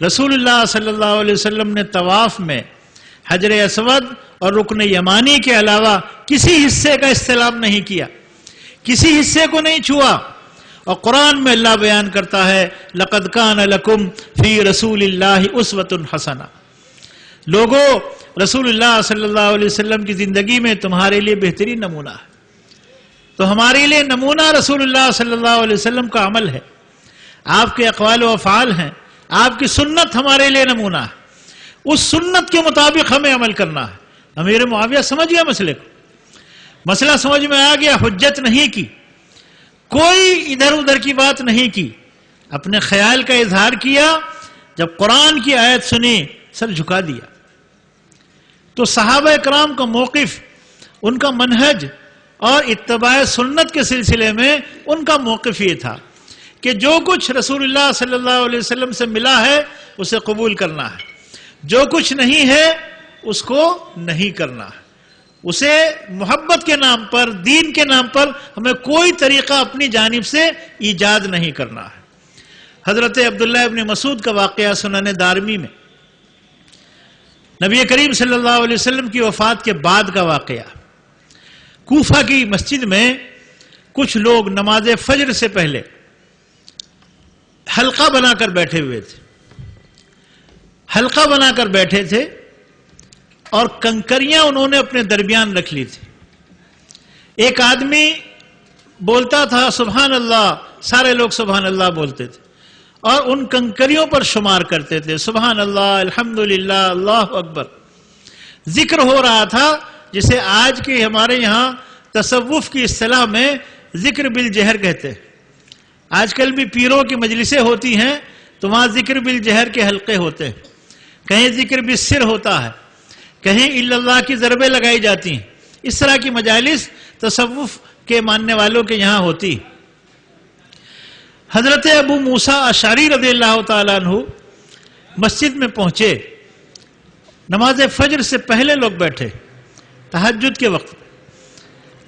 رسول اللہ صلی اللہ علیہ وسلم نے طواف میں حجر اسود اور رکن یمانی کے علاوہ کسی حصے کا استلام نہیں کیا، کسی حصے کو نہیں چھوا. اور قرآن میں اللہ بیان کرتا ہے لَقَدْ كَانَ لَكُمْ فِي رَسُولِ اللَّهِ أُسْوَةٌ حَسَنَةٌ، لوگوں رسول اللہ صلی اللہ علیہ وسلم کی زندگی میں تمہارے لیے بہترین نمونہ ہے. تو ہمارے لیے نمونہ رسول اللہ صلی اللہ علیہ وسلم کا عمل ہے، آپ کے اقوال و افعال ہیں، آپ کی سنت ہمارے لیے نمونہ ہے. اس سنت کے مطابق ہمیں عمل کرنا ہے. امیر معاویہ سمجھ گیا مسئلے کو، مسئلہ سمجھ میں آ گیا، حجت نہیں کی، کوئی ادھر ادھر کی بات نہیں کی، اپنے خیال کا اظہار کیا. جب قرآن کی آیت سنی سر جھکا دیا. تو صحابہ اکرام کا موقف، ان کا منہج اور اتباع سنت کے سلسلے میں ان کا موقف یہ تھا کہ جو کچھ رسول اللہ صلی اللہ علیہ وسلم سے ملا ہے اسے قبول کرنا ہے، جو کچھ نہیں ہے اس کو نہیں کرنا ہے. اسے محبت کے نام پر، دین کے نام پر ہمیں کوئی طریقہ اپنی جانب سے ایجاد نہیں کرنا ہے. حضرت عبداللہ ابن مسعود کا واقعہ سنن دارمی میں، نبی کریم صلی اللہ علیہ وسلم کی وفات کے بعد کا واقعہ. کوفہ کی مسجد میں کچھ لوگ نماز فجر سے پہلے حلقہ بنا کر بیٹھے ہوئے تھے، حلقہ بنا کر بیٹھے تھے اور کنکریاں انہوں نے اپنے درمیان رکھ لی تھی. ایک آدمی بولتا تھا سبحان اللہ، سارے لوگ سبحان اللہ بولتے تھے اور ان کنکریوں پر شمار کرتے تھے، سبحان اللہ، الحمدللہ، اللہ اکبر. ذکر ہو رہا تھا جسے آج کے ہمارے یہاں تصوف کی اصطلاح میں ذکر بالجہر کہتے ہیں. آج کل بھی پیروں کی مجلسیں ہوتی ہیں تو وہاں ذکر بالجہر کے حلقے ہوتے ہیں، کہیں ذکر بالسر ہوتا ہے، کہیں الا اللہ کی ضربیں لگائی جاتی ہیں. اس طرح کی مجالس تصوف کے ماننے والوں کے یہاں ہوتی. حضرت ابو موسیٰ اشعری رضی اللہ تعالیٰ عنہ مسجد میں پہنچے، نماز فجر سے پہلے لوگ بیٹھے، تہجد کے وقت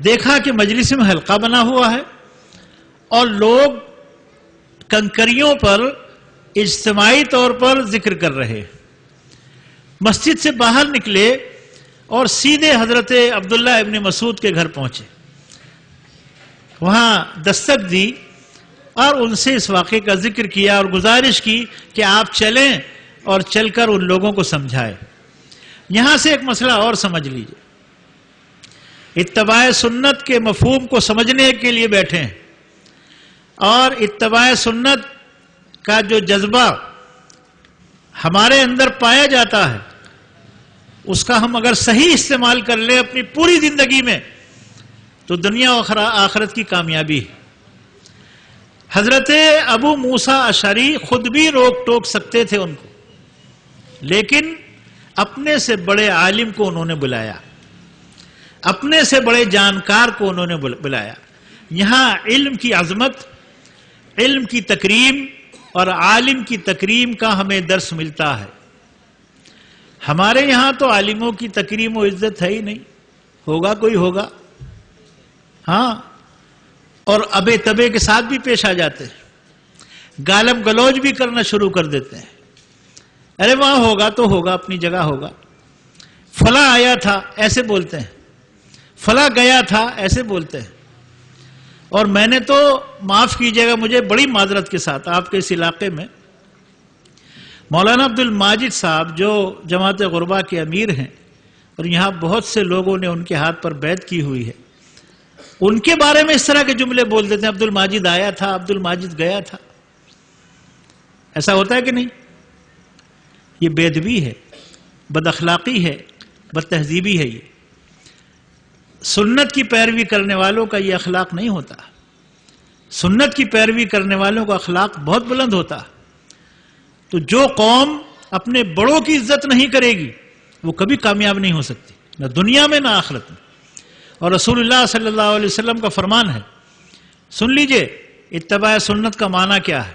دیکھا کہ مجلس میں حلقہ بنا ہوا ہے اور لوگ کنکریوں پر اجتماعی طور پر ذکر کر رہے. مسجد سے باہر نکلے اور سیدھے حضرت عبداللہ ابن مسعود کے گھر پہنچے، وہاں دستک دی اور ان سے اس واقعے کا ذکر کیا اور گزارش کی کہ آپ چلیں اور چل کر ان لوگوں کو سمجھائیں. یہاں سے ایک مسئلہ اور سمجھ لیجئے، اتباع سنت کے مفہوم کو سمجھنے کے لیے بیٹھے ہیں اور اتباع سنت کا جو جذبہ ہمارے اندر پایا جاتا ہے اس کا ہم اگر صحیح استعمال کر لیں اپنی پوری زندگی میں تو دنیا و آخرت کی کامیابی ہے. حضرت ابو موسیٰ اشعری خود بھی روک ٹوک سکتے تھے ان کو، لیکن اپنے سے بڑے عالم کو انہوں نے بلایا، اپنے سے بڑے جانکار کو انہوں نے بلایا. یہاں علم کی عظمت، علم کی تکریم اور عالم کی تکریم کا ہمیں درس ملتا ہے. ہمارے یہاں تو عالموں کی تکریم و عزت ہے ہی نہیں، ہوگا کوئی ہوگا ہاں، اور ابے تبے کے ساتھ بھی پیش آ جاتے ہیں، گالم گلوچ بھی کرنا شروع کر دیتے ہیں. ارے وہاں ہوگا تو ہوگا، اپنی جگہ ہوگا، فلاں آیا تھا ایسے بولتے ہیں، فلاں گیا تھا ایسے بولتے ہیں. اور میں نے تو معاف کیجئے گا مجھے بڑی معذرت کے ساتھ، آپ کے اس علاقے میں مولانا عبد الماجد صاحب جو جماعت غربا کے امیر ہیں اور یہاں بہت سے لوگوں نے ان کے ہاتھ پر بیعت کی ہوئی ہے، ان کے بارے میں اس طرح کے جملے بول دیتے ہیں، عبد الماجد آیا تھا، عبد الماجد گیا تھا. ایسا ہوتا ہے کہ نہیں؟ یہ بے ادبی ہے، بد اخلاقی ہے، بد تہذیبی ہے. یہ سنت کی پیروی کرنے والوں کا یہ اخلاق نہیں ہوتا. سنت کی پیروی کرنے والوں کا اخلاق بہت بلند ہوتا. تو جو قوم اپنے بڑوں کی عزت نہیں کرے گی وہ کبھی کامیاب نہیں ہو سکتی، نہ دنیا میں نہ آخرت میں. اور رسول اللہ صلی اللہ علیہ وسلم کا فرمان ہے، سن لیجئے اتباع سنت کا معنی کیا ہے.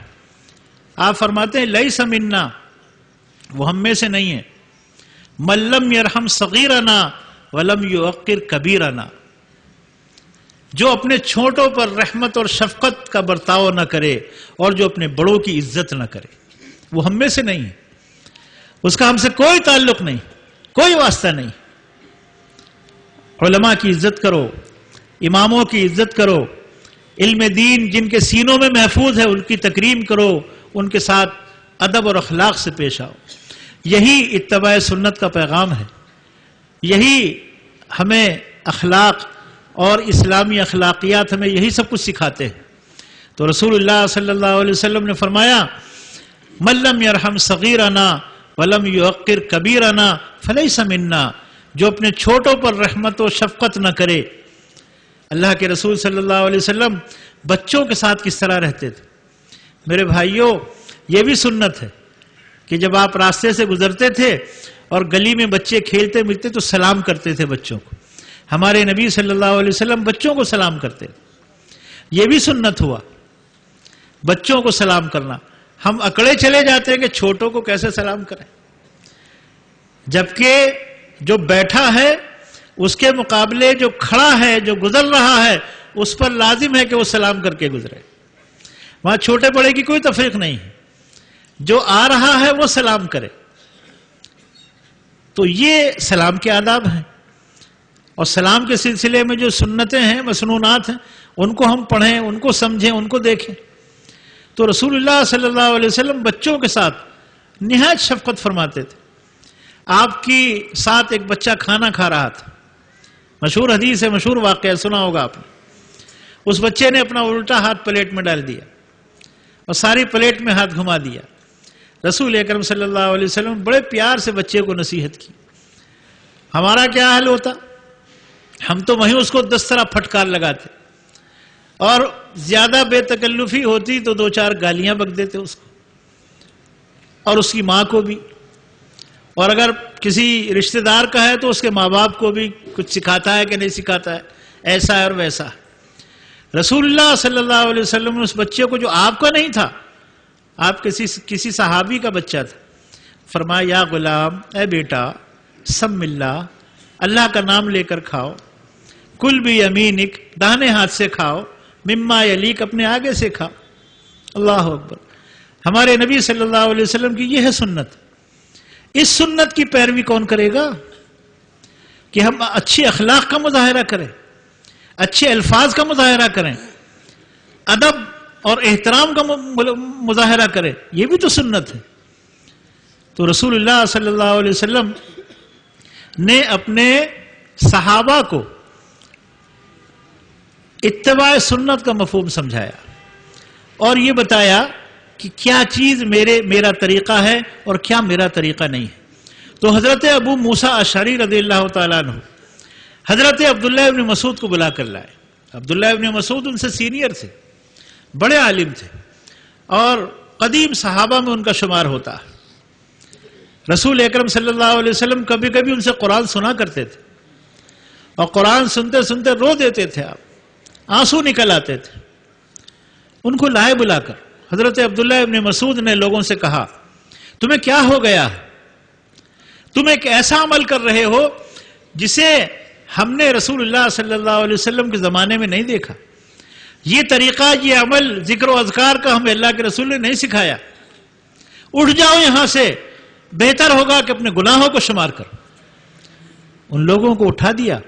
آپ فرماتے ہیں لیس منا، وہ ہم میں سے نہیں ہے، من لم یرحم صغیرنا ولم یوقر کبیرنا، جو اپنے چھوٹوں پر رحمت اور شفقت کا برتاؤ نہ کرے اور جو اپنے بڑوں کی عزت نہ کرے، وہ ہم میں سے نہیں ہے. اس کا ہم سے کوئی تعلق نہیں، کوئی واسطہ نہیں۔ علماء کی عزت کرو، اماموں کی عزت کرو، علم دین جن کے سینوں میں محفوظ ہے ان کی تکریم کرو، ان کے ساتھ ادب اور اخلاق سے پیش آؤ۔ یہی اتباع سنت کا پیغام ہے، یہی ہمیں اخلاق اور اسلامی اخلاقیات ہمیں یہی سب کچھ سکھاتے ہیں۔ تو رسول اللہ صلی اللہ علیہ وسلم نے فرمایا من لم یرحم صغیرنا ولم یوقر کبیرنا فلیس منا، جو اپنے چھوٹوں پر رحمت و شفقت نہ کرے۔ اللہ کے رسول صلی اللہ علیہ وسلم بچوں کے ساتھ کس طرح رہتے تھے؟ میرے بھائیوں، یہ بھی سنت ہے کہ جب آپ راستے سے گزرتے تھے اور گلی میں بچے کھیلتے ملتے تو سلام کرتے تھے بچوں کو۔ ہمارے نبی صلی اللہ علیہ وسلم بچوں کو سلام کرتے تھے، یہ بھی سنت ہوا، بچوں کو سلام کرنا۔ ہم اکڑے چلے جاتے ہیں کہ چھوٹوں کو کیسے سلام کریں، جبکہ جو بیٹھا ہے اس کے مقابلے جو کھڑا ہے، جو گزر رہا ہے، اس پر لازم ہے کہ وہ سلام کر کے گزرے۔ وہاں چھوٹے بڑے کی کوئی تفریق نہیں ہے، جو آ رہا ہے وہ سلام کرے۔ تو یہ سلام کے آداب ہیں، اور سلام کے سلسلے میں جو سنتیں ہیں، مسنونات ہیں، ان کو ہم پڑھیں، ان کو سمجھیں، ان کو دیکھیں۔ تو رسول اللہ صلی اللہ علیہ وسلم بچوں کے ساتھ نہایت شفقت فرماتے تھے۔ آپ کی ساتھ ایک بچہ کھانا کھا رہا تھا، مشہور حدیث ہے، مشہور واقعہ سنا ہوگا آپ نے۔ اس بچے نے اپنا الٹا ہاتھ پلیٹ میں ڈال دیا اور ساری پلیٹ میں ہاتھ گھما دیا۔ رسول اکرم صلی اللہ علیہ وسلم بڑے پیار سے بچے کو نصیحت کی۔ ہمارا کیا حال ہوتا؟ ہم تو وہیں اس کو 10 طرح پھٹکار لگاتے، اور زیادہ بے تکلفی ہوتی تو 2-4 گالیاں بک دیتے اس کو اور اس کی ماں کو بھی، اور اگر کسی رشتہ دار کا ہے تو اس کے ماں باپ کو بھی کچھ سکھاتا ہے کہ نہیں سکھاتا ہے، ایسا ہے اور ویسا ہے۔ رسول اللہ صلی اللہ علیہ وسلم نے اس بچے کو، جو آپ کا نہیں تھا، آپ کسی صحابی کا بچہ تھا، فرمایا یا غلام، اے بیٹا، سم اللہ، اللہ کا نام لے کر کھاؤ، کل بھی یمینک، داہنے ہاتھ سے کھاؤ، مما یلیک، اپنے آگے سے کھاؤ۔ اللہ اکبر۔ ہمارے نبی صلی اللہ علیہ وسلم کی یہ ہے سنت۔ اس سنت کی پیروی کون کرے گا کہ ہم اچھے اخلاق کا مظاہرہ کریں، اچھے الفاظ کا مظاہرہ کریں، ادب اور احترام کا مظاہرہ کریں، یہ بھی تو سنت ہے۔ تو رسول اللہ صلی اللہ علیہ وسلم نے اپنے صحابہ کو اتباع سنت کا مفہوم سمجھایا اور یہ بتایا کہ کیا چیز میرا طریقہ ہے اور کیا میرا طریقہ نہیں ہے۔ تو حضرت ابو موسیٰ اشعری رضی اللہ تعالیٰ عنہ حضرت عبداللہ ابن مسعود کو بلا کر لائے۔ عبداللہ ابن مسعود ان سے سینئر تھے، بڑے عالم تھے، اور قدیم صحابہ میں ان کا شمار ہوتا ہے۔ رسول اکرم صلی اللہ علیہ وسلم کبھی کبھی ان سے قرآن سنا کرتے تھے، اور قرآن سنتے سنتے رو دیتے تھے، آپ آنسو نکل آتے تھے۔ ان کو لائے بلا کر حضرت عبداللہ ابن مسعود نے لوگوں سے کہا، تمہیں کیا ہو گیا؟ تم ایک ایسا عمل کر رہے ہو جسے ہم نے رسول اللہ صلی اللہ علیہ وسلم کے زمانے میں نہیں دیکھا۔ یہ طریقہ، یہ عمل ذکر و اذکار کا ہمیں اللہ کے رسول نے نہیں سکھایا۔ اٹھ جاؤ یہاں سے، بہتر ہوگا کہ اپنے گناہوں کو شمار کرو۔ ان لوگوں کو اٹھا دیا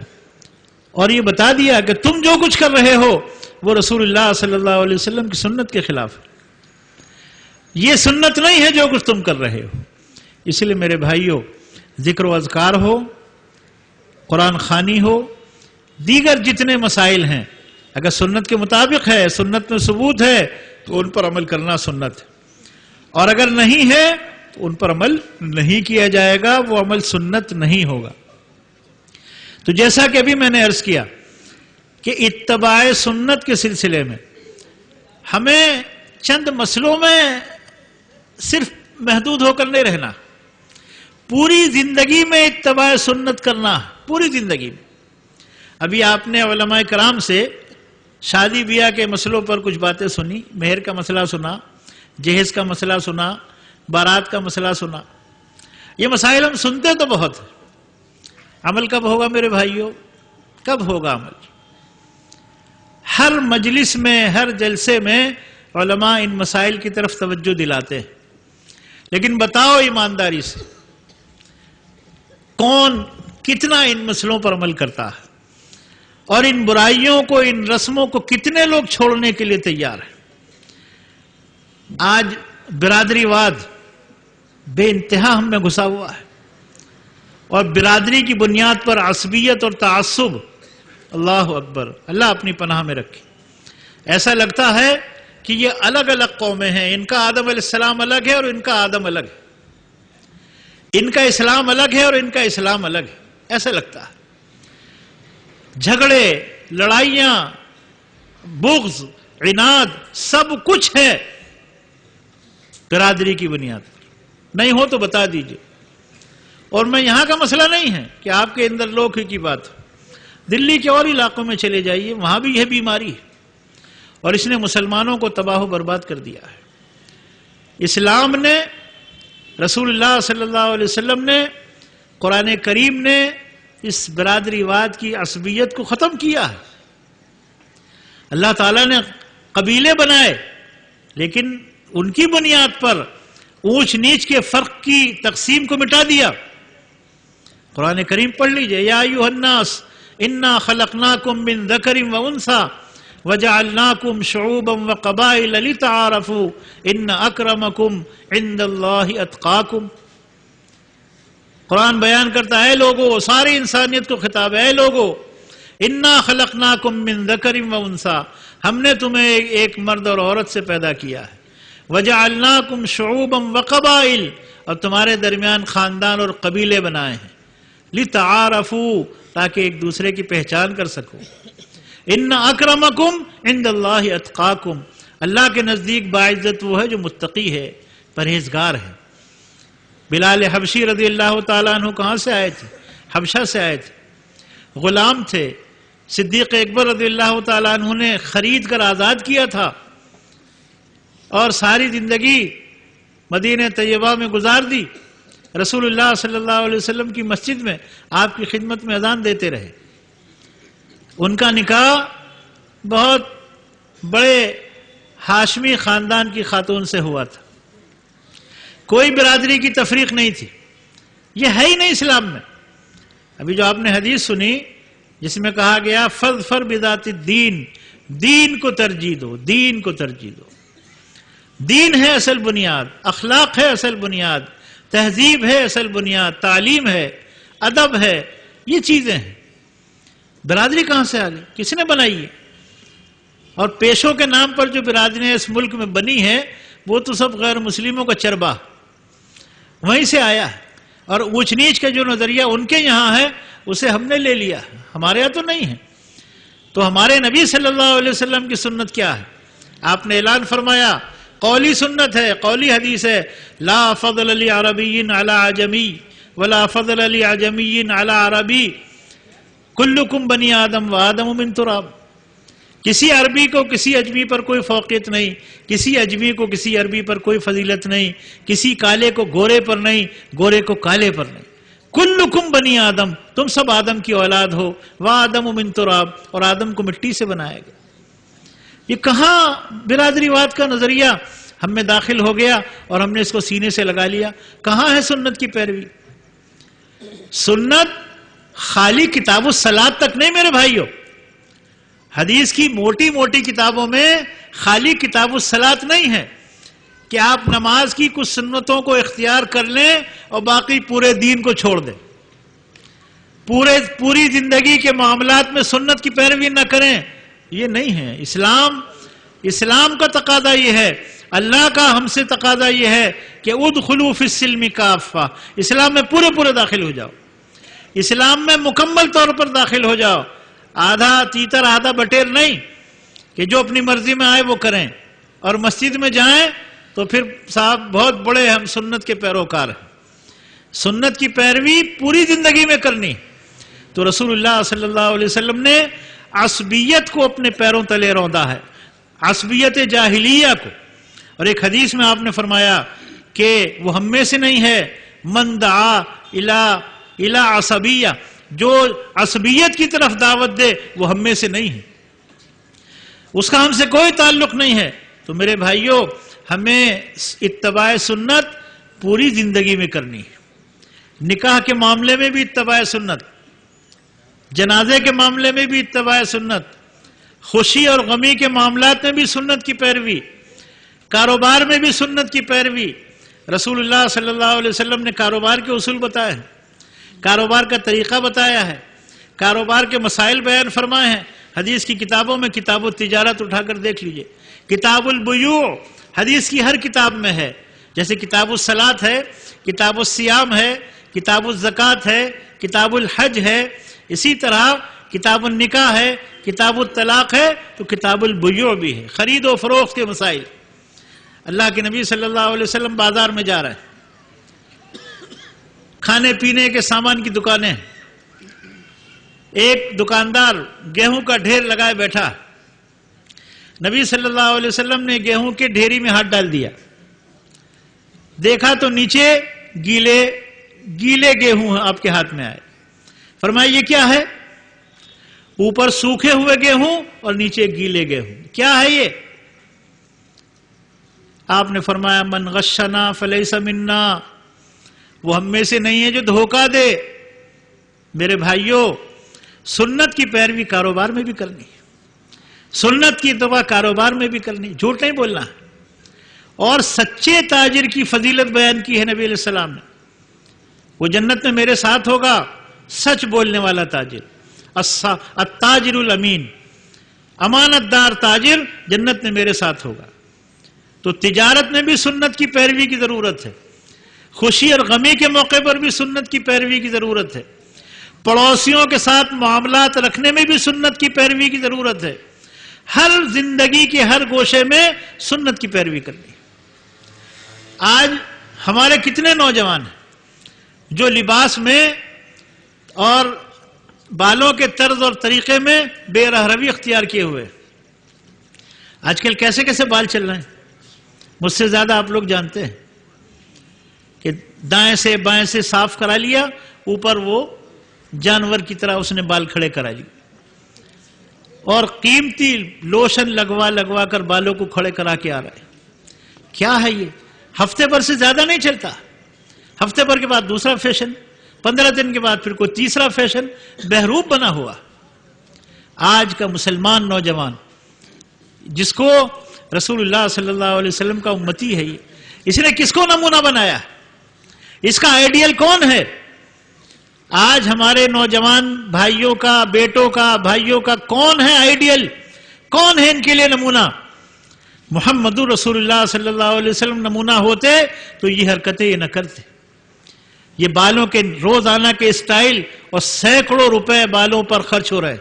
اور یہ بتا دیا کہ تم جو کچھ کر رہے ہو وہ رسول اللہ صلی اللہ علیہ وسلم کی سنت کے خلاف ہے، یہ سنت نہیں ہے جو کچھ تم کر رہے ہو۔ اس لیے میرے بھائیوں، ذکر و اذکار ہو، قرآن خوانی ہو، دیگر جتنے مسائل ہیں، اگر سنت کے مطابق ہے، سنت میں ثبوت ہے تو ان پر عمل کرنا سنت ہے، اور اگر نہیں ہے تو ان پر عمل نہیں کیا جائے گا، وہ عمل سنت نہیں ہوگا۔ تو جیسا کہ ابھی میں نے عرض کیا کہ اتباع سنت کے سلسلے میں ہمیں چند مسئلوں میں صرف محدود ہو کر نہیں رہنا، پوری زندگی میں اتباع سنت کرنا، پوری زندگی میں۔ ابھی آپ نے علماء کرام سے شادی بیاہ کے مسئلوں پر کچھ باتیں سنی، مہر کا مسئلہ سنا، جہیز کا مسئلہ سنا، بارات کا مسئلہ سنا۔ یہ مسائل ہم سنتے تو بہت ہیں، عمل کب ہوگا میرے بھائیوں؟ کب ہوگا عمل؟ ہر مجلس میں، ہر جلسے میں علماء ان مسائل کی طرف توجہ دلاتے ہیں، لیکن بتاؤ ایمانداری سے کون کتنا ان مسئلوں پر عمل کرتا ہے اور ان برائیوں کو، ان رسموں کو کتنے لوگ چھوڑنے کے لیے تیار ہیں۔ آج برادری واد بے انتہا ہم میں گھسا ہوا ہے، اور برادری کی بنیاد پر عصبیت اور تعصب، اللہ اکبر، اللہ اپنی پناہ میں رکھے۔ ایسا لگتا ہے کہ یہ الگ الگ قومیں ہیں، ان کا آدم علیہ السلام الگ ہے اور ان کا آدم الگ ہے، ان کا اسلام الگ ہے اور ان کا اسلام الگ ہے، ایسا لگتا ہے۔ جھگڑے، لڑائیاں، بغض، عناد، سب کچھ ہے برادری کی بنیاد پر۔ نہیں ہو تو بتا دیجئے۔ اور میں یہاں کا مسئلہ نہیں ہے کہ آپ کے اندر لوگ ہی کی بات ہو، دلی کے اور علاقوں میں چلے جائیے، وہاں بھی یہ بیماری ہے، اور اس نے مسلمانوں کو تباہ و برباد کر دیا ہے۔ اسلام نے، رسول اللہ صلی اللہ علیہ وسلم نے، قرآن کریم نے اس برادری واد کی عصبیت کو ختم کیا ہے۔ اللہ تعالیٰ نے قبیلے بنائے، لیکن ان کی بنیاد پر اونچ نیچ کے فرق کی تقسیم کو مٹا دیا۔ قرآن کریم پڑھ لیجئے، یا ایھا الناس انا خلقناکم من ذکر و انثی وجعلناکم شعوبا وقبائل لتعارفوا ان اکرمکم عند اللہ اتقاکم۔ قرآن بیان کرتا ہے، لوگو، ساری انسانیت کو خطاب ہے، اے لوگو، انا خلقناکم من ذکر و انثی، ہم نے تمہیں ایک مرد اور عورت سے پیدا کیا ہے، وجعلناکم شعوبا وقبائل، اور تمہارے درمیان خاندان اور قبیلے بنائے ہیں، لتعارفوا، تاکہ ایک دوسرے کی پہچان کر سکو، ان اکرمکم عند اللہ اتقاکم، اللہ کے نزدیک باعزت وہ ہے جو متقی ہے، پرہیزگار ہے۔ بلال حبشی رضی اللہ تعالیٰ عنہ کہاں سے آئے تھے؟ حبشہ سے آئے تھے، غلام تھے، صدیق اکبر رضی اللہ تعالیٰ عنہ نے خرید کر آزاد کیا تھا، اور ساری زندگی مدینہ طیبہ میں گزار دی، رسول اللہ صلی اللہ علیہ وسلم کی مسجد میں آپ کی خدمت میں اذان دیتے رہے۔ ان کا نکاح بہت بڑے ہاشمی خاندان کی خاتون سے ہوا تھا، کوئی برادری کی تفریق نہیں تھی، یہ ہے ہی نہیں اسلام میں۔ ابھی جو آپ نے حدیث سنی جس میں کہا گیا فاظفر بذات الدین، دین کو ترجیح دو، دین کو ترجیح دو۔ دین ہے اصل بنیاد، اخلاق ہے اصل بنیاد، تہذیب ہے اصل بنیاد، تعلیم ہے، ادب ہے، یہ چیزیں ہیں۔ برادری کہاں سے آ گئی؟ کس نے بنائی ہے؟ اور پیشوں کے نام پر جو برادریاں اس ملک میں بنی ہیں وہ تو سب غیر مسلموں کا چربہ، وہیں سے آیا ہے، اور اونچ نیچ کا جو نظریہ ان کے یہاں ہے اسے ہم نے لے لیا، ہمارے یہاں تو نہیں ہے۔ تو ہمارے نبی صلی اللہ علیہ وسلم کی سنت کیا ہے؟ آپ نے اعلان فرمایا، قولی سنت ہے، قولی حدیث ہے، لا فضل لعربی علی عجمی ولا فضل لعجمی علی عربی، کلکم بنی آدم و آدم من تراب۔ کسی عربی کو کسی اجمی پر کوئی فوقیت نہیں، کسی اجمی کو کسی عربی پر کوئی فضیلت نہیں، کسی کالے کو گورے پر نہیں، گورے کو کالے پر نہیں، کلکم بنی آدم، تم سب آدم کی اولاد ہو، و آدم من تراب، اور آدم کو مٹی سے بنایا گیا۔ یہ کہاں برادری واد کا نظریہ ہم میں داخل ہو گیا اور ہم نے اس کو سینے سے لگا لیا؟ کہاں ہے سنت کی پیروی؟ سنت خالی کتاب الصلاۃ تک نہیں میرے بھائیوں، حدیث کی موٹی موٹی کتابوں میں خالی کتاب الصلاۃ نہیں ہے کہ آپ نماز کی کچھ سنتوں کو اختیار کر لیں اور باقی پورے دین کو چھوڑ دیں، پوری زندگی کے معاملات میں سنت کی پیروی نہ کریں، یہ نہیں ہے اسلام کا تقاضا یہ ہے، اللہ کا ہم سے تقاضا یہ ہے کہ ادخلوا فی السلم کافہ، اسلام میں پورے داخل ہو جاؤ، اسلام میں مکمل طور پر داخل ہو جاؤ، آدھا تیتر آدھا بٹیر نہیں کہ جو اپنی مرضی میں آئے وہ کریں، اور مسجد میں جائیں تو پھر صاحب بہت بڑے ہم سنت کے پیروکار ہیں۔ سنت کی پیروی پوری زندگی میں کرنی۔ تو رسول اللہ صلی اللہ علیہ وسلم نے عصبیت کو اپنے پیروں تلے روندا ہے، عصبیت جاہلیہ کو، اور ایک حدیث میں آپ نے فرمایا کہ وہ ہم میں سے نہیں ہے، من دعا الی عصبیہ، جو عصبیت کی طرف دعوت دے وہ ہم میں سے نہیں ہے، اس کا ہم سے کوئی تعلق نہیں ہے۔ تو میرے بھائیوں، ہمیں اتباع سنت پوری زندگی میں کرنی ہے، نکاح کے معاملے میں بھی اتباع سنت، جنازے کے معاملے میں بھی اتباع سنت، خوشی اور غمی کے معاملات میں بھی سنت کی پیروی، کاروبار میں بھی سنت کی پیروی۔ رسول اللہ صلی اللہ علیہ وسلم نے کاروبار کے اصول بتائے ہیں، کاروبار کا طریقہ بتایا ہے، کاروبار کے مسائل بیان فرمائے ہیں۔ حدیث کی کتابوں میں کتاب التجارت اٹھا کر دیکھ لیجئے، کتاب البیوع حدیث کی ہر کتاب میں ہے، جیسے کتاب الصلاۃ ہے، کتاب الصیام ہے، کتاب الزکوٰۃ ہے، کتاب الحج ہے، اسی طرح کتاب النکاح ہے، کتاب الطلاق ہے، تو کتاب البیوع بھی ہے، خرید و فروخت کے مسائل۔ اللہ کے نبی صلی اللہ علیہ وسلم بازار میں جا رہے ہیں، کھانے پینے کے سامان کی دکانیں، ایک دکاندار گیہوں کا ڈھیر لگائے بیٹھا، نبی صلی اللہ علیہ وسلم نے گیہوں کے ڈھیری میں ہاتھ ڈال دیا، دیکھا تو نیچے گیلے گیہوں آپ کے ہاتھ میں آئے، فرمایا یہ کیا ہے؟ اوپر سوکھے ہوئے گیہوں اور نیچے گیلے گیہوں، کیا ہے یہ؟ آپ نے فرمایا من غشنا فلیس منا، وہ ہم میں سے نہیں ہے جو دھوکہ دے۔ میرے بھائیوں، سنت کی پیروی کاروبار میں بھی کرنی، سنت کی اتباع کاروبار میں بھی کرنی، جھوٹ نہیں بولنا۔ اور سچے تاجر کی فضیلت بیان کی ہے نبی علیہ السلام نے، وہ جنت میں میرے ساتھ ہوگا، سچ بولنے والا تاجر، التاجر الامین، امانت دار تاجر جنت میں میرے ساتھ ہوگا۔ تو تجارت میں بھی سنت کی پیروی کی ضرورت ہے، خوشی اور غمی کے موقع پر بھی سنت کی پیروی کی ضرورت ہے، پڑوسیوں کے ساتھ معاملات رکھنے میں بھی سنت کی پیروی کی ضرورت ہے، ہر زندگی کے ہر گوشے میں سنت کی پیروی کرنی۔ آج ہمارے کتنے نوجوان ہیں جو لباس میں اور بالوں کے طرز اور طریقے میں بے رہروی اختیار کیے ہوئے، آج کل کیسے کیسے بال چل رہے ہیں، مجھ سے زیادہ آپ لوگ جانتے ہیں کہ دائیں سے بائیں سے صاف کرا لیا، اوپر وہ جانور کی طرح اس نے بال کھڑے کرا لیے، اور قیمتی لوشن لگوا کر بالوں کو کھڑے کرا کے آ رہا ہے۔ کیا ہے یہ؟ ہفتے بھر سے زیادہ نہیں چلتا، ہفتے بھر کے بعد دوسرا فیشن، 15 دن کے بعد پھر کوئی تیسرا فیشن، بہروپ بنا ہوا۔ آج کا مسلمان نوجوان جس کو رسول اللہ صلی اللہ علیہ وسلم کا امتی ہے، اس نے کس کو نمونہ بنایا؟ اس کا آئیڈیل کون ہے؟ آج ہمارے نوجوان بھائیوں کا، بیٹوں کا، بھائیوں کا کون ہے آئیڈیل؟ کون ہے ان کے لیے نمونہ؟ محمد رسول اللہ صلی اللہ علیہ وسلم نمونہ ہوتے تو یہ حرکتیں یہ نہ کرتے۔ یہ بالوں کے روزانہ کے اسٹائل اور سینکڑوں روپے بالوں پر خرچ ہو رہے،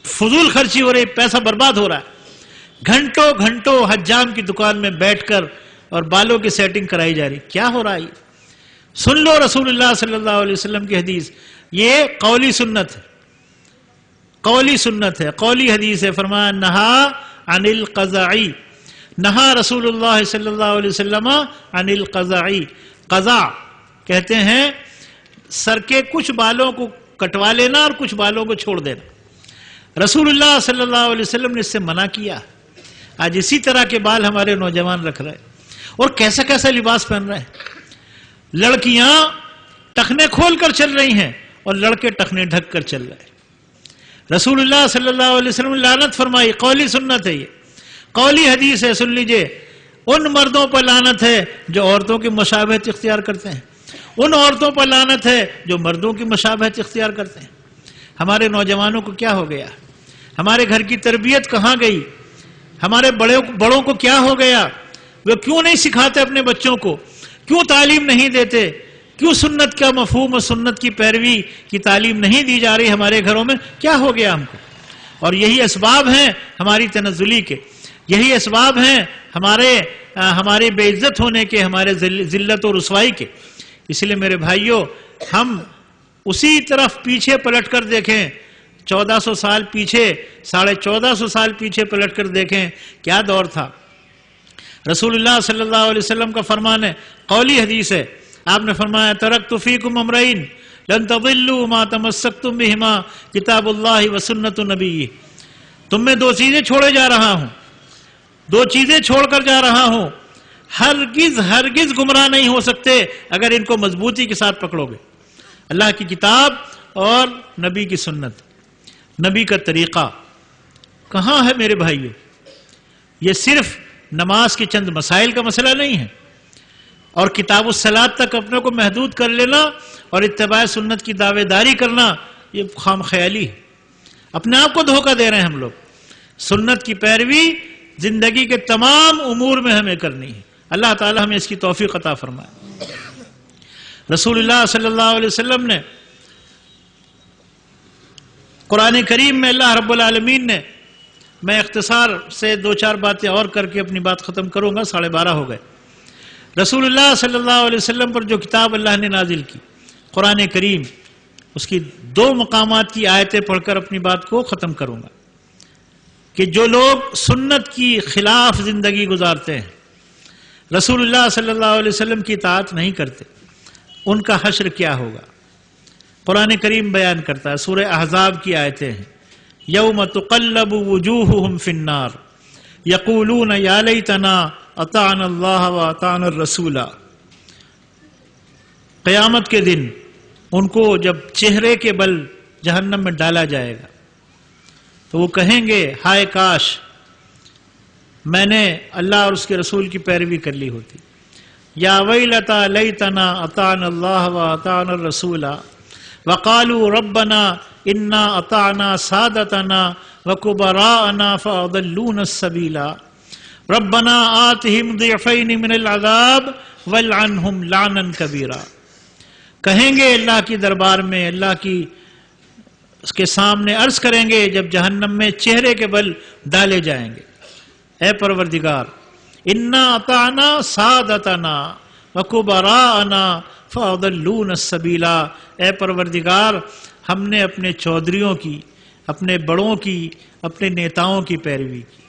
فضول خرچی ہو رہی، پیسہ برباد ہو رہا ہے، گھنٹوں گھنٹوں حجام کی دکان میں بیٹھ کر اور بالوں کی سیٹنگ کرائی جا رہی۔ کیا ہو رہا ہے؟ سن لو رسول اللہ صلی اللہ علیہ وسلم کی حدیث، یہ قولی سنت ہے، قولی سنت ہے، قولی حدیث ہے۔ فرمایا نہا عن القزعی، نہا رسول اللہ صلی اللہ علیہ وسلم عن القزعی۔ قزع کہتے ہیں سر کے کچھ بالوں کو کٹوا لینا اور کچھ بالوں کو چھوڑ دینا، رسول اللہ صلی اللہ علیہ وسلم نے اس سے منع کیا۔ آج اسی طرح کے بال ہمارے نوجوان رکھ رہے ہیں، اور کیسا کیسا لباس پہن رہے ہیں۔ لڑکیاں ٹخنے کھول کر چل رہی ہیں اور لڑکے ٹخنے ڈھک کر چل رہے ہیں۔ رسول اللہ صلی اللہ علیہ وسلم نے لعنت فرمائی، قولی سنت ہے، یہ قولی حدیث ہے، سن لیجئے۔ ان مردوں پر لعنت ہے جو عورتوں کی مشابہت اختیار کرتے ہیں، ان عورتوں پر لعنت ہے جو مردوں کی مشابہت اختیار کرتے ہیں۔ ہمارے نوجوانوں کو کیا ہو گیا؟ ہمارے گھر کی تربیت کہاں گئی؟ ہمارے بڑوں کو کیا ہو گیا؟ وہ کیوں نہیں سکھاتے اپنے بچوں کو؟ کیوں تعلیم نہیں دیتے؟ کیوں سنت کا مفہوم اور سنت کی پیروی کی تعلیم نہیں دی جا رہی ہمارے گھروں میں؟ کیا ہو گیا ہم کو؟ اور یہی اسباب ہیں ہماری تنزلی کے، یہی اسباب ہیں ہمارے بے عزت ہونے کے، ہمارے ذلت و رسوائی کے۔ اس لیے میرے بھائیوں، ہم اسی طرف پیچھے پلٹ کر دیکھیں، 1400 سال پیچھے، 1450 سال پیچھے پلٹ کر دیکھیں کیا دور تھا۔ رسول اللہ صلی اللہ علیہ وسلم کا فرمان ہے، قولی حدیث ہے، آپ نے فرمایا ترکت فیکم امرین لن تضلوا ما تمسکتم بہما کتاب اللہ و سنت نبی۔ تم میں دو چیزیں چھوڑے جا رہا ہوں، دو چیزیں چھوڑ کر جا رہا ہوں، ہرگز ہرگز گمراہ نہیں ہو سکتے اگر ان کو مضبوطی کے ساتھ پکڑو گے۔ اللہ کی کتاب اور نبی کی سنت، نبی کا طریقہ کہاں ہے میرے بھائیو؟ یہ صرف نماز کے چند مسائل کا مسئلہ نہیں ہے، اور کتاب الصلاۃ تک اپنے کو محدود کر لینا اور اتباع سنت کی دعوے داری کرنا یہ خام خیالی ہے، اپنے آپ کو دھوکہ دے رہے ہیں ہم لوگ۔ سنت کی پیروی زندگی کے تمام امور میں ہمیں کرنی ہے، اللہ تعالی ہمیں اس کی توفیق عطا فرمائے۔ رسول اللہ صلی اللہ علیہ وسلم نے قرآن کریم میں اللہ رب العالمین نے، میں اختصار سے 2-4 باتیں اور کر کے اپنی بات ختم کروں گا، 12:30 ہو گئے۔ رسول اللہ صلی اللہ علیہ وسلم پر جو کتاب اللہ نے نازل کی، قرآن کریم، اس کی 2 مقامات کی آیتیں پڑھ کر اپنی بات کو ختم کروں گا کہ جو لوگ سنت کی خلاف زندگی گزارتے ہیں، رسول اللہ صلی اللہ علیہ وسلم کی اطاعت نہیں کرتے، ان کا حشر کیا ہوگا۔ قرآن کریم بیان کرتا ہے، سورہ احزاب کی آیتیں ہیں، یوم تقلب وجوہہم فی النار یقولون یا لیتنا اطعنا اللہ واطعنا الرسول۔ قیامت کے دن ان کو جب چہرے کے بل جہنم میں ڈالا جائے گا تو وہ کہیں گے ہائے کاش میں نے اللہ اور اس کے رسول کی پیروی کر لی ہوتی، یا ویلتا لیتنا اطعنا اللہ واطعنا الرسول وقالوا ربنا انا اطعنا سادتنا وکبراءنا فاضلونا السبیل ربنا آتہم ضعفین من العذاب والعنہم لعنا کبیرا۔ کہیں گے اللہ کی دربار میں، اللہ کی اس کے سامنے عرض کریں گے جب جہنم میں چہرے کے بل ڈالے جائیں گے، اے پروردگار انا اطعنا سادتنا وکبراءنا فاضلونا السبیل، اے پروردگار ہم نے اپنے چودھریوں کی، اپنے بڑوں کی، اپنے نیتاؤں کی پیروی کی،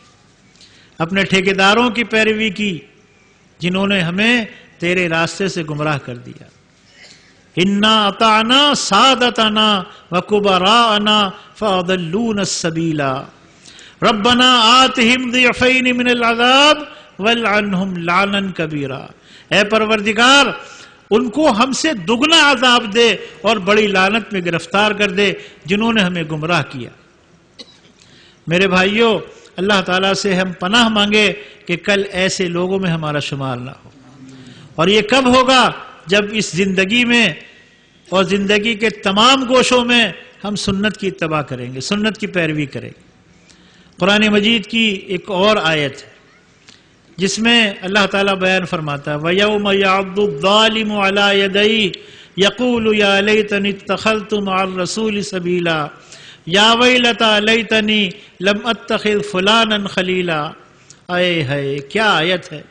اپنے ٹھیکیداروں کی پیروی کی جنہوں نے ہمیں تیرے راستے سے گمراہ کر دیا۔ انا اطعنا سادتنا وکبراءنا فاضلونا السبیل ربنا آتہم ضعفین من العذاب والعنہم لعنا کبیرا، اے پروردگار ان کو ہم سے دگنا عذاب دے اور بڑی لعنت میں گرفتار کر دے جنہوں نے ہمیں گمراہ کیا۔ میرے بھائیوں، اللہ تعالیٰ سے ہم پناہ مانگے کہ کل ایسے لوگوں میں ہمارا شمار نہ ہو، اور یہ کب ہوگا؟ جب اس زندگی میں اور زندگی کے تمام گوشوں میں ہم سنت کی اتباع کریں گے، سنت کی پیروی کریں گے۔ قرآن مجید کی ایک اور آیت ہے جس میں اللہ تعالیٰ بیان فرماتا ہے وَيَوْمَ يَعَضُّ الظَّالِمُ عَلَى يَدَيْهِ يَقُولُ يَا لَيْتَنِي اتَّخَذْتُ مَعَ الرَّسُولِ سَبِيلًا یا ویلتا لیتنی لم اتخذ فلانا خلیلا۔ اے ہے کیا آیت ہے!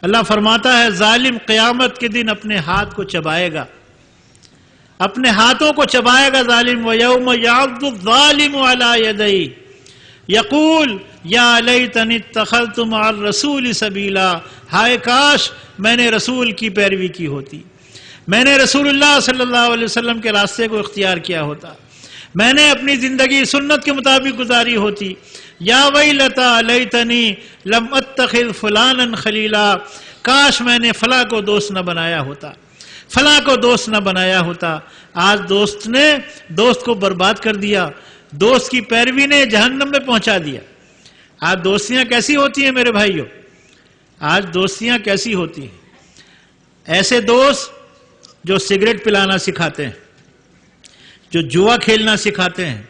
اللہ فرماتا ہے ظالم قیامت کے دن اپنے ہاتھ کو چبائے گا، اپنے ہاتھوں کو چبائے گا ظالم۔ وَيَوْمَ يَعَضُّ الظَّالِمُ عَلَى يَدَيْهِ یقول یا لیتنی اتخذت مع الرسول سبیلا، ہائے کاش میں نے رسول کی پیروی کی ہوتی، میں نے رسول اللہ صلی اللہ علیہ وسلم کے راستے کو اختیار کیا ہوتا، میں نے اپنی زندگی سنت کے مطابق گزاری ہوتی۔ یا ویلتا لیتنی لم اتخذ فلانا خلیلا، کاش میں نے فلاں کو دوست نہ بنایا ہوتا، فلاں کو دوست نہ بنایا ہوتا۔ آج دوست نے دوست کو برباد کر دیا، دوست کی پیروی نے جہنم میں پہنچا دیا۔ آج دوستیاں کیسی ہوتی ہیں میرے بھائیوں؟ آج دوستیاں کیسی ہوتی ہیں؟ ایسے دوست جو سگریٹ پلانا سکھاتے ہیں، جو جوا کھیلنا سکھاتے ہیں،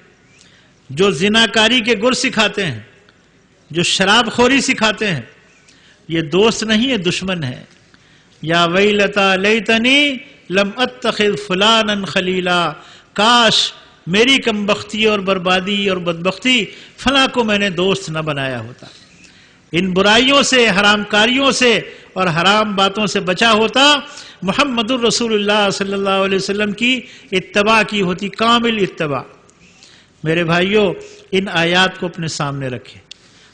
جو زناکاری کے گر سکھاتے ہیں، جو شراب خوری سکھاتے ہیں، یہ دوست نہیں، یہ دشمن ہے۔ یا ویلتا لیتنی لم اتخذ فلانا خلیلا، کاش میری کم بختی اور بربادی اور بدبختی فلاں کو میں نے دوست نہ بنایا ہوتا، ان برائیوں سے، حرام کاریوں سے اور حرام باتوں سے بچا ہوتا، محمد الرسول اللہ صلی اللہ علیہ وسلم کی اتباع کی ہوتی، کامل اتباع۔ میرے بھائیوں، ان آیات کو اپنے سامنے رکھیں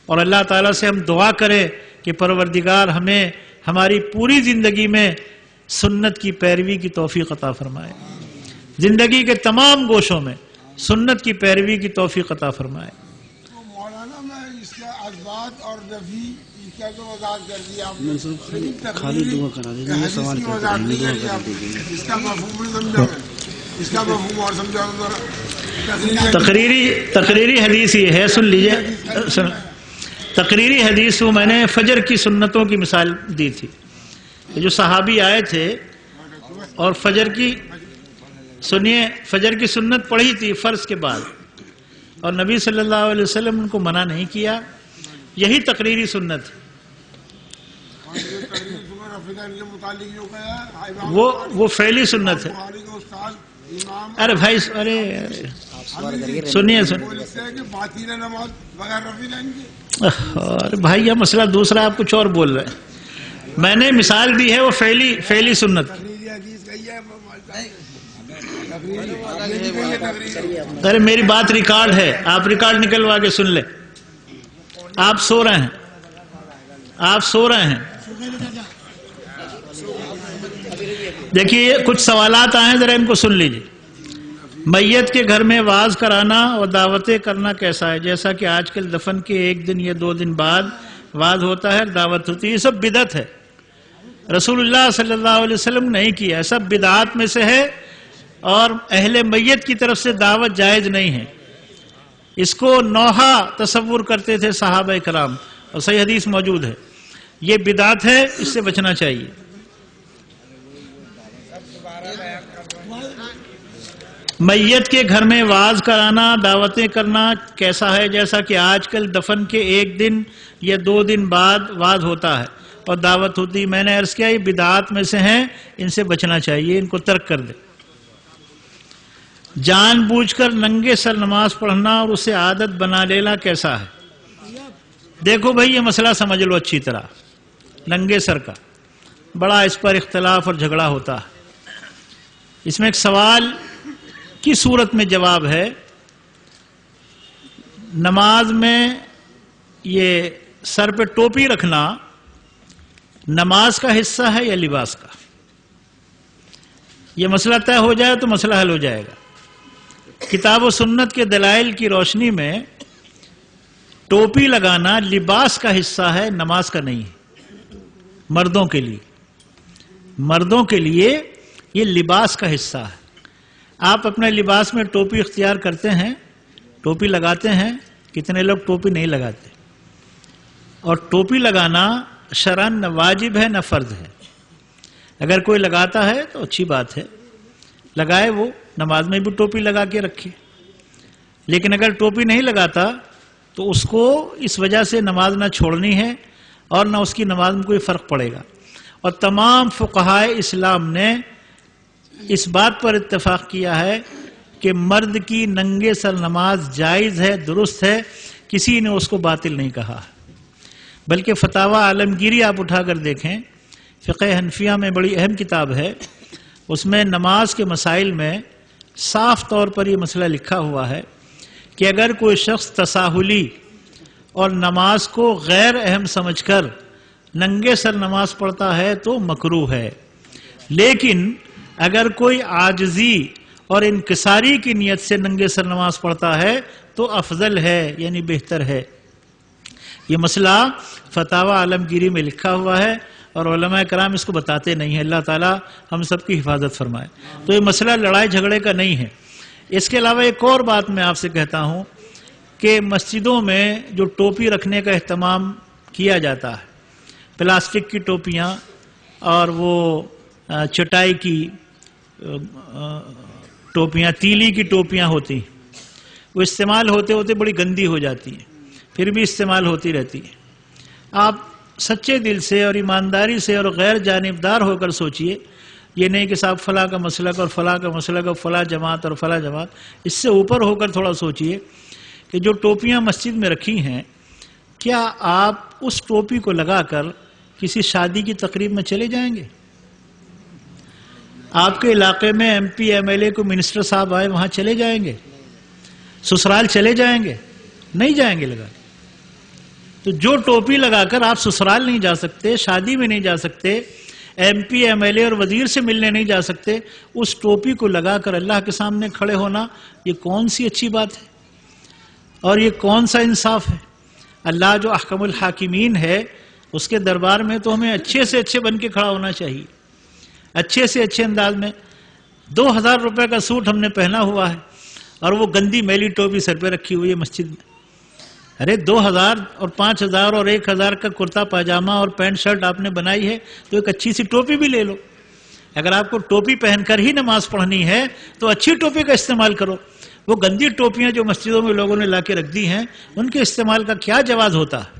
اور اللہ تعالیٰ سے ہم دعا کریں کہ پروردگار ہمیں ہماری پوری زندگی میں سنت کی پیروی کی توفیق عطا فرمائے، زندگی کے تمام گوشوں میں سنت کی پیروی کی توفیق عطا فرمائے۔ مولانا میں اس کا اسبات اور نفی خالی دعا کرا دیجیے، سوال کرتے ہیں دعا کرا دیجیے. اس کا مفہوم نہیں سمجھا میں، اس کا مفہوم اور سمجھا ذرا. تقریری حدیث یہ ہے، سن لیجئے. تقریری حدیث وہ میں نے فجر کی سنتوں کی مثال دی تھی. جو صحابی آئے تھے اور فجر کی سنت پڑھی تھی فرض کے بعد، اور نبی صلی اللہ علیہ وسلم ان کو منع نہیں کیا، یہی تقریری سنت ہے. وہ فعلی سنت ہے. ارے بھائی، سنیے ارے بھائی، یہ مسئلہ دوسرا، آپ کچھ اور بول رہے ہیں. میں نے مثال دی ہے وہ فعلی سنت. ارے میری بات ریکارڈ ہے، آپ ریکارڈ نکلوا کے سن لیں. آپ سو رہے ہیں. دیکھیے کچھ سوالات آئے ہیں، ذرا ان کو سن لیجیے. میت کے گھر میں واز کرانا اور دعوتیں کرنا کیسا ہے؟ جیسا کہ آج کل دفن کے 1 دن یا 2 دن بعد واز ہوتا ہے، دعوت ہوتی ہے، یہ سب بدعت ہے. رسول اللہ صلی اللہ علیہ وسلم نے نہیں کیا، سب بدعات میں سے ہے، اور اہل میت کی طرف سے دعوت جائز نہیں ہے. اس کو نوحہ تصور کرتے تھے صحابہ کرام، اور صحیح حدیث موجود ہے. یہ بدعت ہے، اس سے بچنا چاہیے. میت کے گھر میں واز کرانا، دعوتیں کرنا کیسا ہے؟ جیسا کہ آج کل دفن کے 1 دن یا 2 دن بعد واز ہوتا ہے اور دعوت ہوتی. میں نے عرض کیا یہ بدعات میں سے ہیں، ان سے بچنا چاہیے، ان کو ترک کر دیں. جان بوجھ کر ننگے سر نماز پڑھنا اور اسے عادت بنا لینا کیسا ہے؟ دیکھو بھائی، یہ مسئلہ سمجھ لو اچھی طرح. ننگے سر کا بڑا اس پر اختلاف اور جھگڑا ہوتا ہے. اس میں ایک سوال کی صورت میں جواب ہے. نماز میں یہ سر پہ ٹوپی رکھنا نماز کا حصہ ہے یا لباس کا؟ یہ مسئلہ طے ہو جائے تو مسئلہ حل ہو جائے گا. کتاب و سنت کے دلائل کی روشنی میں ٹوپی لگانا لباس کا حصہ ہے، نماز کا نہیں ہے. مردوں کے لیے یہ لباس کا حصہ ہے. آپ اپنے لباس میں ٹوپی اختیار کرتے ہیں، ٹوپی لگاتے ہیں. کتنے لوگ ٹوپی نہیں لگاتے؟ اور ٹوپی لگانا شرعاً نہ واجب ہے نہ فرض ہے. اگر کوئی لگاتا ہے تو اچھی بات ہے، لگائے، وہ نماز میں بھی ٹوپی لگا کے رکھے. لیکن اگر ٹوپی نہیں لگاتا تو اس کو اس وجہ سے نماز نہ چھوڑنی ہے، اور نہ اس کی نماز میں کوئی فرق پڑے گا. اور تمام فقہائے اسلام نے اس بات پر اتفاق کیا ہے کہ مرد کی ننگے سر نماز جائز ہے، درست ہے، کسی نے اس کو باطل نہیں کہا. بلکہ فتاوی عالمگیری آپ اٹھا کر دیکھیں، فقہ حنفیہ میں بڑی اہم کتاب ہے، اس میں نماز کے مسائل میں صاف طور پر یہ مسئلہ لکھا ہوا ہے کہ اگر کوئی شخص تساہلی اور نماز کو غیر اہم سمجھ کر ننگے سر نماز پڑھتا ہے تو مکروہ ہے. لیکن اگر کوئی عاجزی اور انکساری کی نیت سے ننگے سر نماز پڑھتا ہے تو افضل ہے، یعنی بہتر ہے. یہ مسئلہ فتاوی عالمگیری میں لکھا ہوا ہے، اور علماء کرام اس کو بتاتے نہیں ہیں. اللہ تعالی ہم سب کی حفاظت فرمائے. تو یہ مسئلہ لڑائی جھگڑے کا نہیں ہے. اس کے علاوہ ایک اور بات میں آپ سے کہتا ہوں کہ مسجدوں میں جو ٹوپی رکھنے کا اہتمام کیا جاتا ہے، پلاسٹک کی ٹوپیاں اور وہ چٹائی کی ٹوپیاں، تیلی کی ٹوپیاں ہوتی ہیں، وہ استعمال ہوتے ہوتے بڑی گندی ہو جاتی ہیں، پھر بھی استعمال ہوتی رہتی ہے. آپ سچے دل سے اور ایمانداری سے اور غیر جانبدار ہو کر سوچئے. یہ نہیں کہ صاحب فلاں کا مسلک اور فلاں کا مسلک اور فلاں جماعت اور فلاں جماعت. اس سے اوپر ہو کر تھوڑا سوچئے کہ جو ٹوپیاں مسجد میں رکھی ہیں، کیا آپ اس ٹوپی کو لگا کر کسی شادی کی تقریب میں چلے جائیں گے؟ آپ کے علاقے میں M P M L A کو منسٹر صاحب آئے، وہاں چلے جائیں گے؟ سسرال چلے جائیں گے؟ نہیں جائیں گے لگا. تو جو ٹوپی لگا کر آپ سسرال نہیں جا سکتے، شادی میں نہیں جا سکتے، M P M L A اور وزیر سے ملنے نہیں جا سکتے، اس ٹوپی کو لگا کر اللہ کے سامنے کھڑے ہونا، یہ کون سی اچھی بات ہے اور یہ کون سا انصاف ہے؟ اللہ جو احکم الحاکمین ہے، اس کے دربار میں تو ہمیں اچھے سے اچھے بن کے کھڑا ہونا چاہیے، اچھے سے اچھے انداز میں۔ 2000 روپے کا سوٹ ہم نے پہنا ہوا ہے اور وہ گندی میلی ٹوپی سر پہ رکھی ہوئی ہے مسجد میں۔ ارے 2000 اور 5000 اور 1000 کا کرتا پاجامہ اور پینٹ شرٹ آپ نے بنائی ہے تو ایک اچھی سی ٹوپی بھی لے لو۔ اگر آپ کو ٹوپی پہن کر ہی نماز پڑھنی ہے تو اچھی ٹوپی کا استعمال کرو۔ وہ گندی ٹوپیاں جو مسجدوں میں لوگوں نے لا کے رکھ دی ہیں ان کے استعمال کا کیا جواز ہوتا ہے؟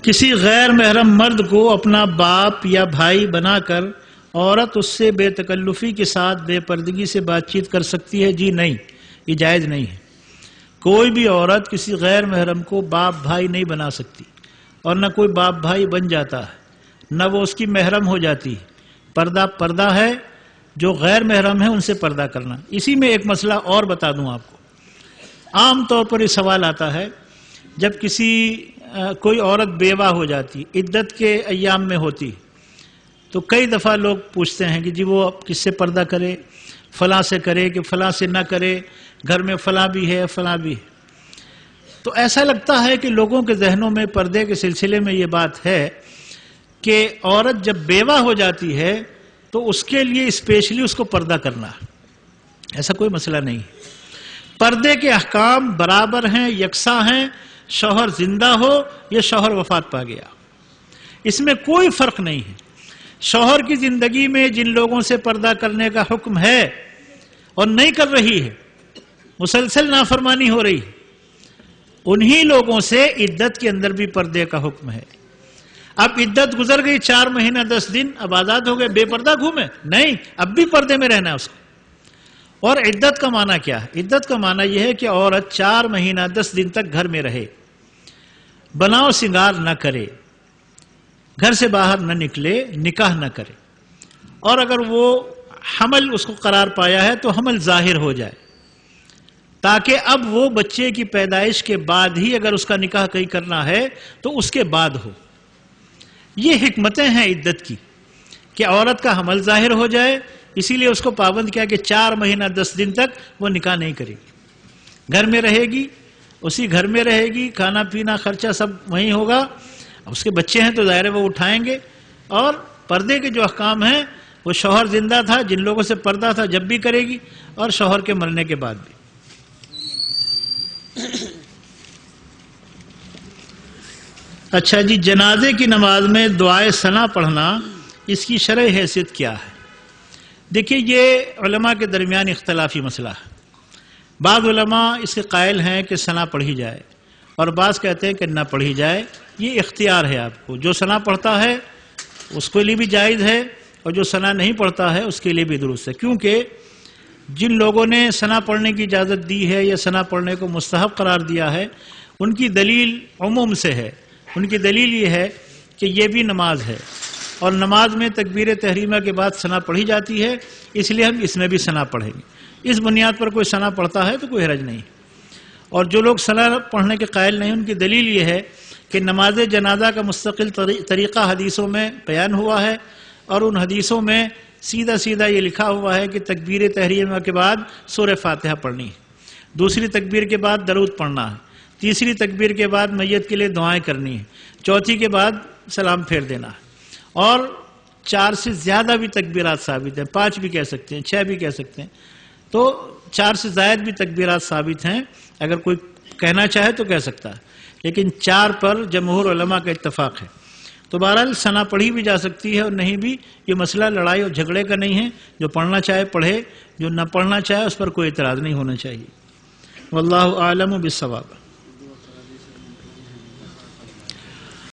کسی غیر محرم مرد کو اپنا باپ یا بھائی بنا کر عورت اس سے بے تکلفی کے ساتھ بے پردگی سے بات چیت کر سکتی ہے؟ جی نہیں، یہ جائز نہیں ہے۔ کوئی بھی عورت کسی غیر محرم کو باپ بھائی نہیں بنا سکتی، اور نہ کوئی باپ بھائی بن جاتا ہے، نہ وہ اس کی محرم ہو جاتی ہے۔ پردہ ہے، جو غیر محرم ہے ان سے پردہ کرنا۔ اسی میں ایک مسئلہ اور بتا دوں آپ کو۔ عام طور پر یہ سوال آتا ہے جب کوئی عورت بیوہ ہو جاتی، عدت کے ایام میں ہوتی، تو کئی دفعہ لوگ پوچھتے ہیں کہ جی وہ کس سے پردہ کرے، فلاں سے کرے کہ فلاں سے نہ کرے، گھر میں فلاں بھی ہے فلاں بھی ہے۔ تو ایسا لگتا ہے کہ لوگوں کے ذہنوں میں پردے کے سلسلے میں یہ بات ہے کہ عورت جب بیوہ ہو جاتی ہے تو اس کے لیے اسپیشلی اس کو پردہ کرنا ہے۔ ایسا کوئی مسئلہ نہیں ہے۔ پردے کے احکام برابر ہیں، یکساں ہیں، شوہر زندہ ہو یا شوہر وفات پا گیا، اس میں کوئی فرق نہیں ہے۔ شوہر کی زندگی میں جن لوگوں سے پردہ کرنے کا حکم ہے اور نہیں کر رہی ہے، مسلسل نافرمانی ہو رہی ہے، انہی لوگوں سے عدت کے اندر بھی پردے کا حکم ہے۔ اب عدت گزر گئی 4 مہینہ 10 دن، اب آزاد ہو گئے، بے پردہ گھومے؟ نہیں، اب بھی پردے میں رہنا ہے اس کو۔ اور عدت کا معنی کیا ہے؟ عدت کا معنی یہ ہے کہ عورت 4 مہینہ 10 دن تک گھر میں رہے، بناؤ سنگار نہ کرے، گھر سے باہر نہ نکلے، نکاح نہ کرے، اور اگر وہ حمل اس کو قرار پایا ہے تو حمل ظاہر ہو جائے، تاکہ اب وہ بچے کی پیدائش کے بعد ہی اگر اس کا نکاح کہیں کرنا ہے تو اس کے بعد ہو۔ یہ حکمتیں ہیں عدت کی کہ عورت کا حمل ظاہر ہو جائے، اسی لیے اس کو پابند کیا کہ 4 مہینہ 10 دن تک وہ نکاح نہیں کرے گی، گھر میں رہے گی، اسی گھر میں رہے گی، کھانا پینا خرچہ سب وہیں ہوگا، اس کے بچے ہیں تو ظاہر ہے وہ اٹھائیں گے۔ اور پردے کے جو احکام ہیں وہ شوہر زندہ تھا جن لوگوں سے پردہ تھا جب بھی کرے گی، اور شوہر کے مرنے کے بعد بھی۔ اچھا جی، جنازے کی نماز میں دعائے ثنا پڑھنا، اس کی شرعی حیثیت کیا ہے؟ دیکھیے، یہ علماء کے درمیان اختلافی مسئلہ ہے۔ بعض علماء اس کے قائل ہیں کہ ثنا پڑھی جائے، اور بعض کہتے ہیں کہ نہ پڑھی جائے۔ یہ اختیار ہے آپ کو، جو ثنا پڑھتا ہے اس کے لیے بھی جائز ہے، اور جو ثنا نہیں پڑھتا ہے اس کے لیے بھی درست ہے، کیونکہ جن لوگوں نے ثنا پڑھنے کی اجازت دی ہے یا ثنا پڑھنے کو مستحب قرار دیا ہے، ان کی دلیل عموم سے ہے۔ ان کی دلیل یہ ہے کہ یہ بھی نماز ہے، اور نماز میں تکبیر تحریمہ کے بعد ثنا پڑھی جاتی ہے، اس لیے ہم اس میں بھی ثنا پڑھیں گے۔ اس بنیاد پر کوئی ثنا پڑھتا ہے تو کوئی حرج نہیں۔ اور جو لوگ ثنا پڑھنے کے قائل نہیں، ان کی دلیل یہ ہے کہ نماز جنازہ کا مستقل طریقہ حدیثوں میں بیان ہوا ہے، اور ان حدیثوں میں سیدھا یہ لکھا ہوا ہے کہ تکبیر تحریمہ کے بعد سورہ فاتحہ پڑھنی ہے، دوسری تکبیر کے بعد درود پڑھنا ہے، تیسری تکبیر کے بعد میت کے لیے دعائیں کرنی ہے، چوتھی کے بعد سلام پھیر دینا ہے، اور 4 سے زیادہ بھی تکبیرات ثابت ہیں، 5 بھی کہہ سکتے ہیں، 6 بھی کہہ سکتے ہیں، تو 4 سے زائد بھی تکبیرات ثابت ہیں، اگر کوئی کہنا چاہے تو کہہ سکتا ہے، لیکن 4 پر جمہور علماء کا اتفاق ہے۔ تو بہرحال ثنا پڑھی بھی جا سکتی ہے اور نہیں بھی، یہ مسئلہ لڑائی اور جھگڑے کا نہیں ہے، جو پڑھنا چاہے پڑھے، جو نہ پڑھنا چاہے اس پر کوئی اعتراض نہیں ہونا چاہیے۔ واللہ اعلم بالصواب۔